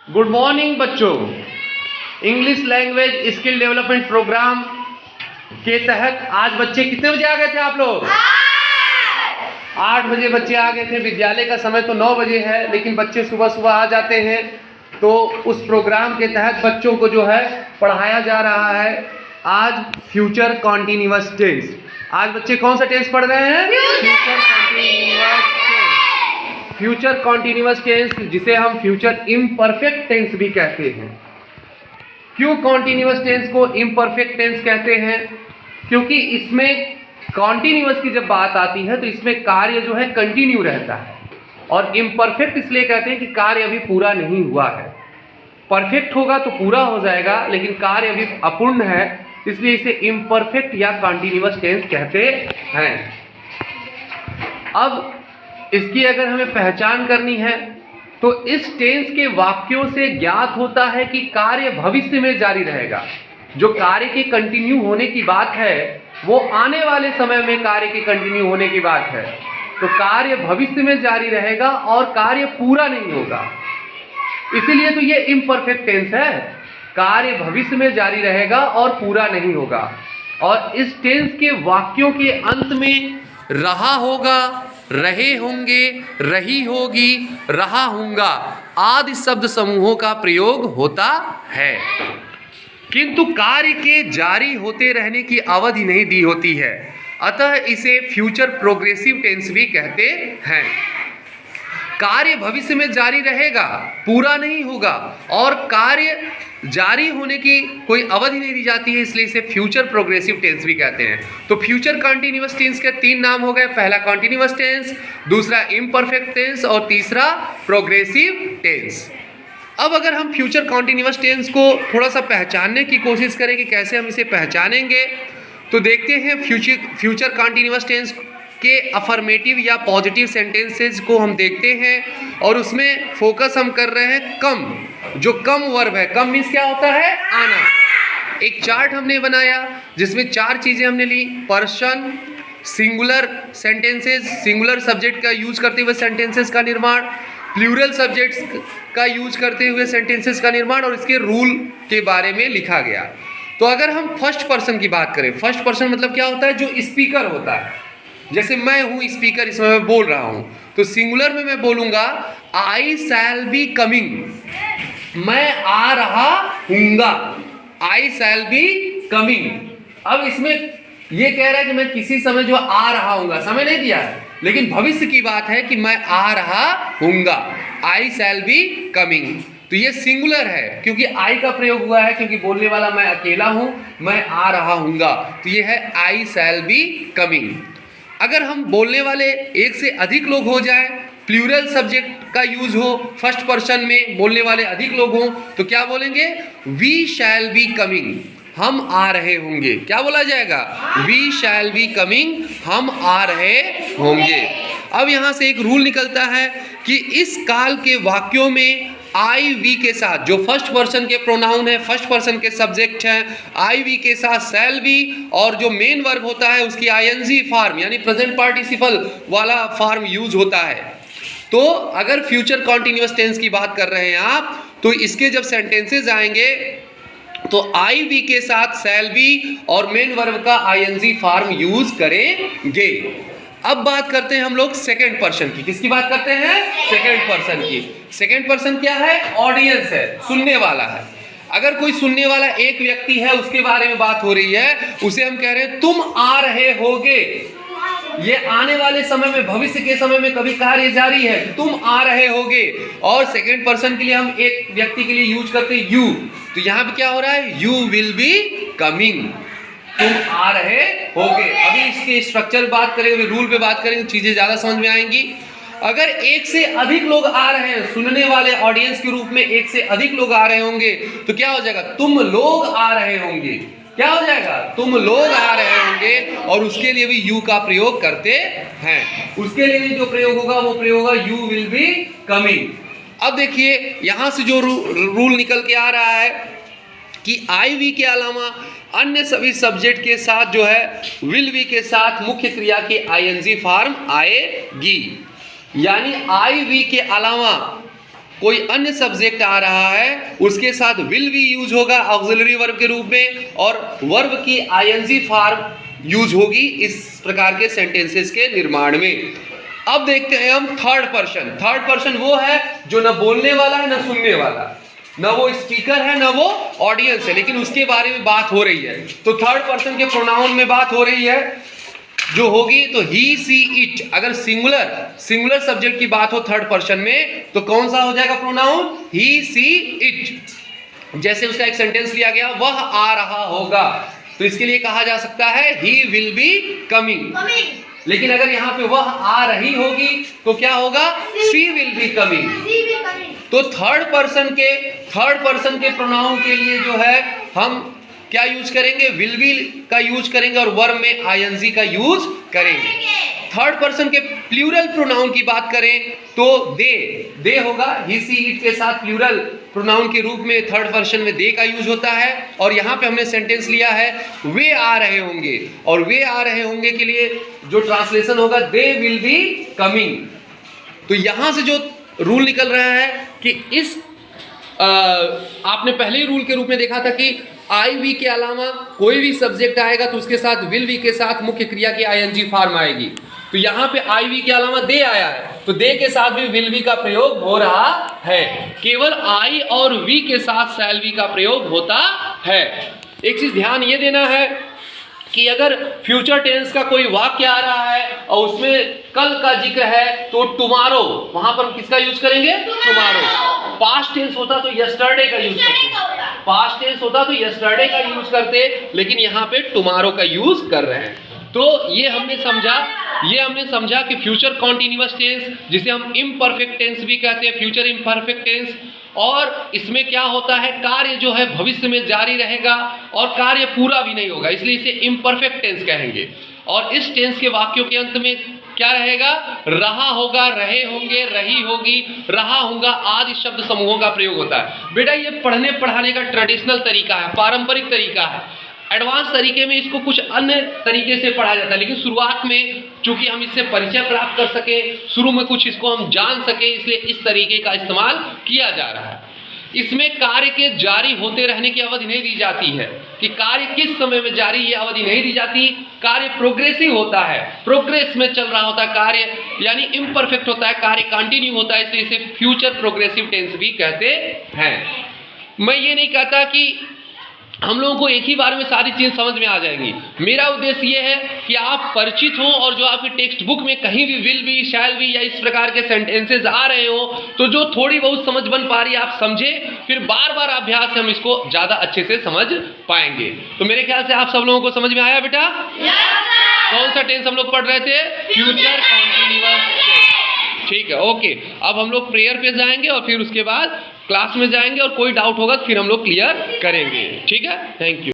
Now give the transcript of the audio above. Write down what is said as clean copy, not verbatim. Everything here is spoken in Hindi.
गुड मॉर्निंग बच्चों। English language skill development programme के तहत आज बच्चे कितने बजे आ गए थे आप लोग? 8 बजे बच्चे आ गए थे। विद्यालय का समय तो 9 बजे है, लेकिन बच्चे सुबह सुबह आ जाते हैं। तो उस प्रोग्राम के तहत बच्चों को जो है पढ़ाया जा रहा है आज फ्यूचर कॉन्टिन्यूअस टेंस। आज बच्चे कौन सा टेंस पढ़ रहे हैं? फ्यूचर कॉन्टिन्यूअस टेंस, जिसे हम फ्यूचर इम्परफेक्ट टेंस भी कहते हैं। क्यों कॉन्टिन्यूअस टेंस को इम्परफेक्ट टेंस कहते हैं? क्योंकि इसमें कॉन्टिन्यूअस की जब बात आती है तो इसमें कार्य जो है कंटिन्यू रहता है, और इम्परफेक्ट इसलिए कहते हैं कि कार्य अभी पूरा नहीं हुआ है। परफेक्ट होगा तो पूरा हो जाएगा, लेकिन कार्य अभी अपूर्ण है, इसलिए इसे इम्परफेक्ट या कॉन्टिन्यूअस टेंस कहते हैं। अब इसकी अगर हमें पहचान करनी है तो इस टेंस के वाक्यों से ज्ञात होता है कि कार्य भविष्य में जारी रहेगा। जो कार्य के कंटिन्यू होने की बात है वो आने वाले समय में कार्य के कंटिन्यू होने की बात है। तो कार्य भविष्य में जारी रहेगा और कार्य पूरा नहीं होगा, इसीलिए तो ये इम्परफेक्ट टेंस है। कार्य भविष्य में जारी रहेगा और पूरा नहीं होगा। और इस टेंस के वाक्यों के अंत में रहा होगा, रहे होंगे, रही होगी, रहा होगा आदि शब्द समूहों का प्रयोग होता है, किंतु कार्य के जारी होते रहने की अवधि नहीं दी होती है। अतः इसे फ्यूचर प्रोग्रेसिव टेंस भी कहते हैं। कार्य भविष्य में जारी रहेगा, पूरा नहीं होगा, और कार्य जारी होने की कोई अवधि नहीं दी जाती है, इसलिए इसे फ्यूचर प्रोग्रेसिव टेंस भी कहते हैं। तो फ्यूचर कॉन्टिन्यूअस टेंस के 3 नाम हो गए। पहला कॉन्टिन्यूअस टेंस, दूसरा इम्परफेक्ट टेंस और तीसरा प्रोग्रेसिव टेंस। अब अगर हम फ्यूचर कॉन्टिन्यूअस टेंस को थोड़ा सा पहचानने की कोशिश करें कि कैसे हम इसे पहचानेंगे, तो देखते हैं फ्यूचर कॉन्टिन्यूअस टेंस के अफर्मेटिव या पॉजिटिव सेंटेंसेस को हम देखते हैं, और उसमें फोकस हम कर रहे हैं कम। जो कम वर्ब है, कम मीन्स क्या होता है? आना। एक चार्ट हमने बनाया जिसमें 4 चीज़ें हमने ली। Person, singular sentences, singular subject का यूज करते हुए सेंटेंसेस का निर्माण, प्लूरल सब्जेक्ट्स का यूज करते हुए सेंटेंसेस का निर्माण, और इसके रूल के बारे में लिखा गया। तो अगर हम फर्स्ट पर्सन की बात करें, फर्स्ट पर्सन मतलब क्या होता है? जो स्पीकर होता है। जैसे मैं हूँ स्पीकर, इसमें मैं बोल रहा हूँ, तो सिंगुलर में मैं बोलूँगा आई शैल बी कमिंग, मैं आ रहा हूँगा। आई शैल बी कमिंग। अब इसमें ये कह रहा है कि मैं किसी समय जो आ रहा हूँगा, समय नहीं दिया है, लेकिन भविष्य की बात है कि मैं आ रहा हूँगा। आई शैल बी कमिंग, तो ये सिंगुलर है क्योंकि आई का प्रयोग हुआ है, क्योंकि बोलने वाला मैं अकेला हूँ, मैं आ रहा हूँगा, तो ये है आई शैल बी कमिंग। अगर हम बोलने वाले एक से अधिक लोग हो जाए, प्लूरल सब्जेक्ट का यूज हो, फर्स्ट पर्सन में बोलने वाले अधिक लोग हों, तो क्या बोलेंगे? वी शैल बी कमिंग, हम आ रहे होंगे। क्या बोला जाएगा? वी शैल बी कमिंग, हम आ रहे होंगे। अब यहाँ से एक रूल निकलता है कि इस काल के वाक्यों में आई वी के साथ, जो फर्स्ट पर्सन के प्रोनाउन है, फर्स्ट पर्सन के सब्जेक्ट हैं, आई वी के साथ शैल बी, और जो मेन वर्ब होता है उसकी आईएनजी फॉर्म यानी प्रेजेंट पार्टिसिपल वाला फॉर्म यूज होता है। तो अगर फ्यूचर कॉन्टिन्यूअस टेंस की बात कर रहे हैं आप, तो इसके जब सेंटेंसेस आएंगे तो आई वी के साथ शैल बी और मेन वर्ब का आईएनजी फॉर्म यूज करेंगे। अब बात करते हैं हम लोग सेकेंड पर्सन की। किसकी बात करते हैं? सेकेंड पर्सन की। सेकेंड पर्सन क्या है? ऑडियंस है, सुनने वाला है। अगर कोई सुनने वाला एक व्यक्ति है, उसके बारे में बात हो रही है, उसे हम कह रहे हैं तुम आ रहे होगे। ये आने वाले समय में, भविष्य के समय में कभी कार्य जारी है, तुम आ रहे होगे। और सेकेंड पर्सन के लिए हम एक व्यक्ति के लिए यूज करते हैं यू, तो यहाँ पे क्या हो रहा है? यू विल बी कमिंग, तुम आ रहे होगे। अभी इसके स्ट्रक्चर बात करेंगे, रूल पे बात करेंगे, चीजें ज्यादा समझ में आएंगी। अगर एक से अधिक लोग आ रहे हैं, सुनने वाले ऑडियंस के रूप में एक से अधिक लोग आ रहे होंगे, तो क्या हो जाएगा? तुम लोग आ रहे होंगे। क्या हो जाएगा? तुम लोग आ रहे होंगे, और उसके लिए भी यू का प्रयोग करते हैं। उसके लिए भी जो प्रयोग होगा वो प्रयोग होगा यू विल बी कमिंग। अब देखिए यहां से जो रूल निकल के आ रहा है कि आई वी के अलावा अन्य सभी सब्जेक्ट के साथ जो है विल बी के साथ मुख्य क्रिया की आईएनजी फॉर्म आएगी। यानी आई वी के अलावा कोई अन्य सब्जेक्ट आ रहा है उसके साथ विल भी यूज होगा ऑक्सिलरी वर्ब के रूप में, और वर्ब की आईएनजी फॉर्म यूज होगी इस प्रकार के सेंटेंसेस के निर्माण में। अब देखते हैं हम थर्ड पर्सन। थर्ड पर्सन वो है जो न बोलने वाला है न सुनने वाला, न वो स्पीकर है न वो ऑडियंस है, लेकिन उसके बारे में बात हो रही है। तो थर्ड पर्सन के प्रोनाउन में बात हो रही है जो होगी तो ही सी इट। अगर सिंगुलर सब्जेक्ट की बात हो थर्ड पर्सन में तो कौन सा हो जाएगा प्रोनाउन? He see it. जैसे उसका एक सेंटेंस लिया गया, वह आ रहा होगा, तो इसके लिए कहा जा सकता है ही विल बी कमिंग। लेकिन अगर यहाँ पे वह आ रही होगी तो क्या होगा? सी विल बी कमिंग। तो थर्ड पर्सन के प्रोनाउन के लिए जो है हम क्या यूज करेंगे? विल बी का यूज करेंगे और वर्ब में आईएनजी का यूज करेंगे। थर्ड पर्सन के प्लूरल प्रोनाउन की बात करें तो दे होगा। ही सी इट के साथ प्लूरल प्रोनाउन के रूप में थर्ड पर्सन में दे का यूज होता है। और यहाँ पे हमने सेंटेंस लिया है वे आ रहे होंगे, और वे आ रहे होंगे के लिए जो ट्रांसलेशन होगा दे विल बी कमिंग। तो यहां से जो रूल निकल रहा है कि इस आपने पहले ही रूल के रूप में देखा था कि आई वी के अलावा कोई भी सब्जेक्ट आएगा तो उसके साथ विल वी के साथ मुख्य क्रिया की आईएनजी फॉर्म आएगी। तो यहाँ पे आई वी के अलावा दे आया है तो दे के साथ भी विल वी का प्रयोग हो रहा है। केवल आई और वी के साथ शैल वी का प्रयोग होता है। एक चीज ध्यान ये देना है कि अगर फ्यूचर टेंस का कोई वाक्य आ रहा है और उसमें कल का जिक्र है तो टुमारो, वहां पर हम किसका यूज करेंगे? टुमारो। पास्ट टेंस होता तो यस्टरडे का यूज करते, पास्ट टेंस होता तो यस्टरडे का यूज करते, लेकिन यहाँ पे टुमारो का यूज कर रहे हैं। तो ये हमने समझा कि फ्यूचर कॉन्टिन्यूअस टेंस, जिसे हम इम्परफेक्ट टेंस भी कहते हैं, फ्यूचर इम्परफेक्ट टेंस, और इसमें क्या होता है कार्य जो है भविष्य में जारी रहेगा और कार्य पूरा भी नहीं होगा, इसलिए इसे इम्परफेक्ट टेंस कहेंगे। और इस टेंस के वाक्यों के अंत में क्या रहेगा? रहा होगा, रहे होंगे, रही होगी, रहा होगा आदि शब्द समूहों का प्रयोग होता है। बेटा ये पढ़ने पढ़ाने का ट्रेडिशनल तरीका है, पारंपरिक तरीका है। एडवांस तरीके में इसको कुछ अन्य तरीके से पढ़ा जाता है, लेकिन शुरुआत में चूंकि हम इससे परिचय प्राप्त कर सके, शुरू में कुछ इसको हम जान सके, इसलिए इस तरीके का इस्तेमाल किया जा रहा है। इसमें कार्य के जारी होते रहने की अवधि नहीं दी जाती है कि कार्य किस समय में जारी, ये अवधि नहीं दी जाती। कार्य प्रोग्रेसिव होता है, प्रोग्रेस में चल रहा होता है कार्य, यानी इम्परफेक्ट होता है, कार्य कंटिन्यू होता है, इसलिए इसे फ्यूचर प्रोग्रेसिव टेंस भी कहते हैं। मैं ये नहीं कहता कि हम लोगों को एक ही बार में सारी चीज़ समझ में आ जाएंगी। मेरा उद्देश्य ये है कि आप परिचित हों और जो आपकी टेक्स्ट बुक में कहीं भी विल बी, शैल बी या इस प्रकार के सेंटेंसेस आ रहे हो तो जो थोड़ी बहुत समझ बन पा रही है आप समझें, फिर बार बार अभ्यास से हम इसको ज़्यादा अच्छे से समझ पाएंगे। तो मेरे ख्याल से आप सब लोगों को समझ में आया बेटा? कौन सा टेंस हम लोग पढ़ रहे थे? Future continuous. ठीक है, ओके। अब हम लोग प्रेयर पे जाएंगे और फिर उसके बाद क्लास में जाएंगे और कोई डाउट होगा तो फिर हम लोग क्लियर करेंगे। ठीक है, थैंक यू।